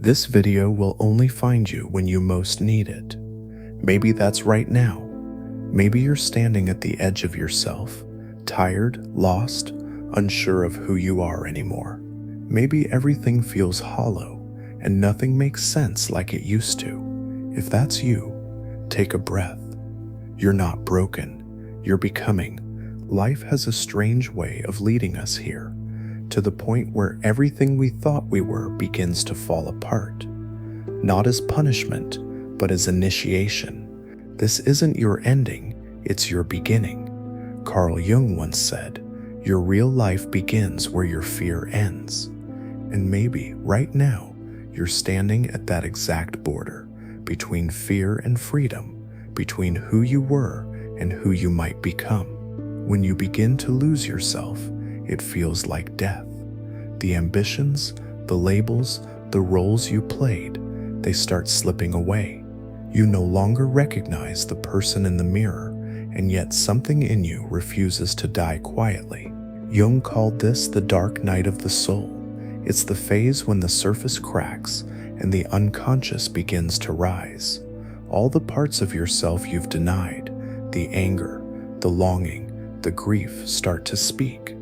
This video will only find you when you most need it. Maybe that's right now. Maybe you're standing at the edge of yourself, tired, lost, unsure of who you are anymore. Maybe everything feels hollow and nothing makes sense like it used to. If that's you, take a breath. You're not broken, you're becoming. Life has a strange way of leading us here, to the point where everything we thought we were begins to fall apart. Not as punishment, but as initiation. This isn't your ending, it's your beginning. Carl Jung once said, "Your real life begins where your fear ends." And maybe, right now, you're standing at that exact border, between fear and freedom, between who you were and who you might become. When you begin to lose yourself, it feels like death. The ambitions, the labels, the roles you played, they start slipping away. You no longer recognize the person in the mirror, and yet something in you refuses to die quietly. Jung called this the dark night of the soul. It's the phase when the surface cracks and the unconscious begins to rise. All the parts of yourself you've denied, the anger, the longing, the grief start to speak.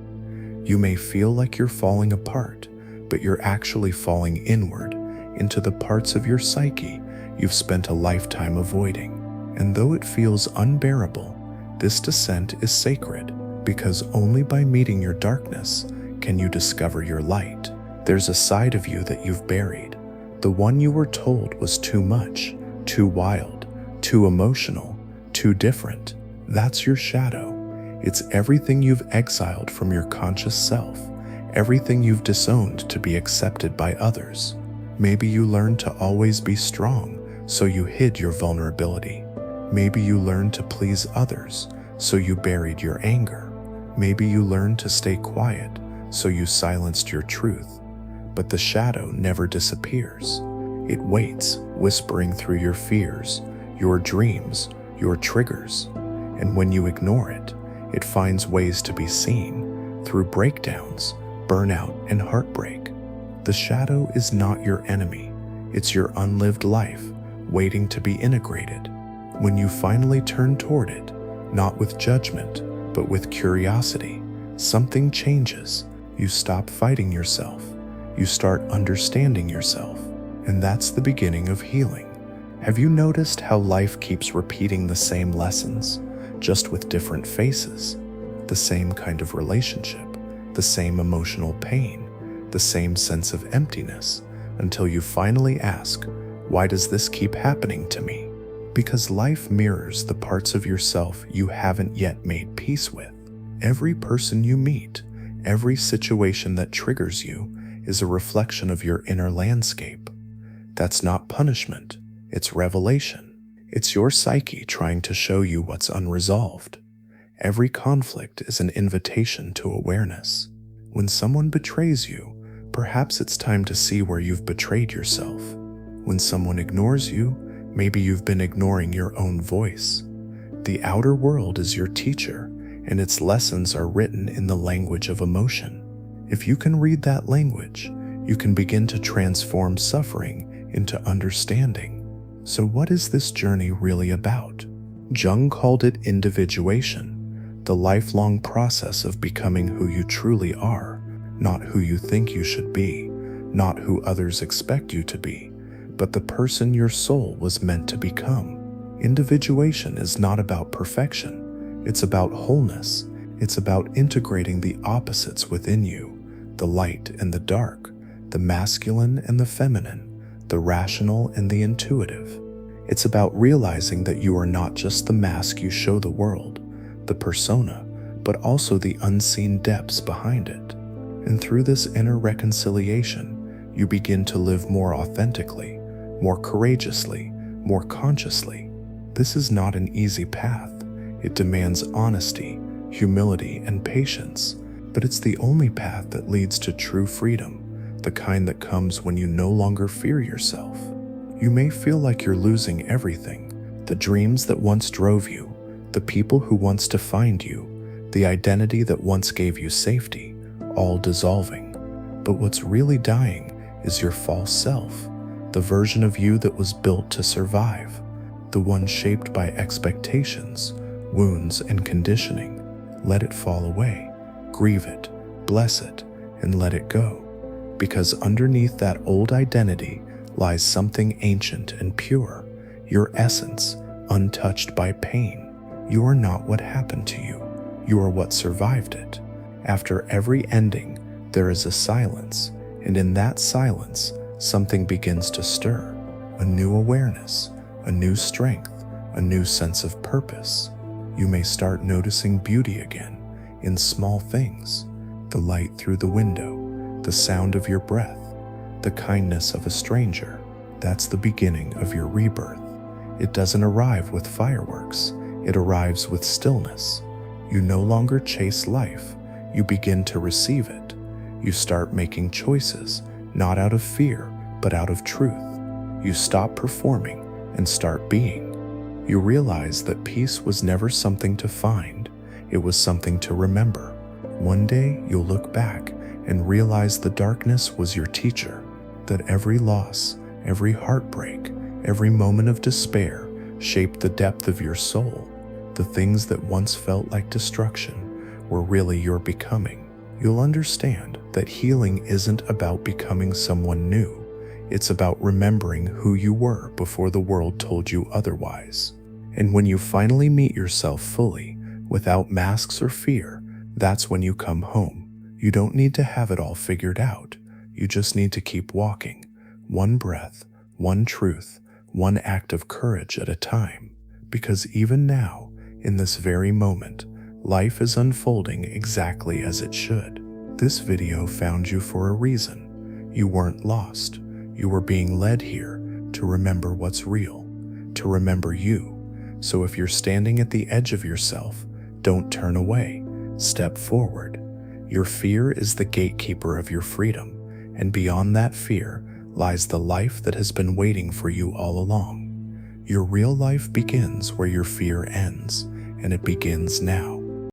You may feel like you're falling apart, but you're actually falling inward into the parts of your psyche you've spent a lifetime avoiding. And though it feels unbearable, this descent is sacred, because only by meeting your darkness can you discover your light. There's a side of you that you've buried, the one you were told was too much, too wild, too emotional, too different. That's your shadow. It's everything you've exiled from your conscious self, everything you've disowned to be accepted by others. Maybe you learned to always be strong, so you hid your vulnerability. Maybe you learned to please others, so you buried your anger. Maybe you learned to stay quiet, so you silenced your truth. But the shadow never disappears. It waits, whispering through your fears, your dreams, your triggers. And when you ignore it, it finds ways to be seen through breakdowns, burnout, and heartbreak. The shadow is not your enemy. It's your unlived life, waiting to be integrated. When you finally turn toward it, not with judgment, but with curiosity, something changes. You stop fighting yourself. You start understanding yourself. And that's the beginning of healing. Have you noticed how life keeps repeating the same lessons, just with different faces? The same kind of relationship, the same emotional pain, the same sense of emptiness, until you finally ask, why does this keep happening to me? Because life mirrors the parts of yourself you haven't yet made peace with. Every person you meet, every situation that triggers you, is a reflection of your inner landscape. That's not punishment, it's revelation. It's your psyche trying to show you what's unresolved. Every conflict is an invitation to awareness. When someone betrays you, perhaps it's time to see where you've betrayed yourself. When someone ignores you, maybe you've been ignoring your own voice. The outer world is your teacher, and its lessons are written in the language of emotion. If you can read that language, you can begin to transform suffering into understanding. So what is this journey really about? Jung called it individuation, the lifelong process of becoming who you truly are, not who you think you should be, not who others expect you to be, but the person your soul was meant to become. Individuation is not about perfection, it's about wholeness. It's about integrating the opposites within you, the light and the dark, the masculine and the feminine, the rational and the intuitive. It's about realizing that you are not just the mask you show the world, the persona, but also the unseen depths behind it. And through this inner reconciliation, you begin to live more authentically, more courageously, more consciously. This is not an easy path. It demands honesty, humility, and patience, but it's the only path that leads to true freedom, the kind that comes when you no longer fear yourself. You may feel like you're losing everything, the dreams that once drove you, the people who once defined you, the identity that once gave you safety, all dissolving. But what's really dying is your false self, the version of you that was built to survive, the one shaped by expectations, wounds, and conditioning. Let it fall away, grieve it, bless it, and let it go. Because underneath that old identity lies something ancient and pure, your essence, untouched by pain. You are not what happened to you. You are what survived it. After every ending, there is a silence, and in that silence, something begins to stir. A new awareness, a new strength, a new sense of purpose. You may start noticing beauty again in small things, the light through the window, the sound of your breath, the kindness of a stranger. That's the beginning of your rebirth. It doesn't arrive with fireworks. It arrives with stillness. You no longer chase life. You begin to receive it. You start making choices, not out of fear, but out of truth. You stop performing and start being. You realize that peace was never something to find. It was something to remember. One day you'll look back and realize the darkness was your teacher, that every loss, every heartbreak, every moment of despair shaped the depth of your soul. The things that once felt like destruction were really your becoming. You'll understand that healing isn't about becoming someone new. It's about remembering who you were before the world told you otherwise. And when you finally meet yourself fully, without masks or fear, that's when you come home. You don't need to have it all figured out. You just need to keep walking. One breath, one truth, one act of courage at a time. Because even now, in this very moment, life is unfolding exactly as it should. This video found you for a reason. You weren't lost. You were being led here to remember what's real, to remember you. So if you're standing at the edge of yourself, don't turn away. Step forward. Your fear is the gatekeeper of your freedom, and beyond that fear lies the life that has been waiting for you all along. Your real life begins where your fear ends, and it begins now.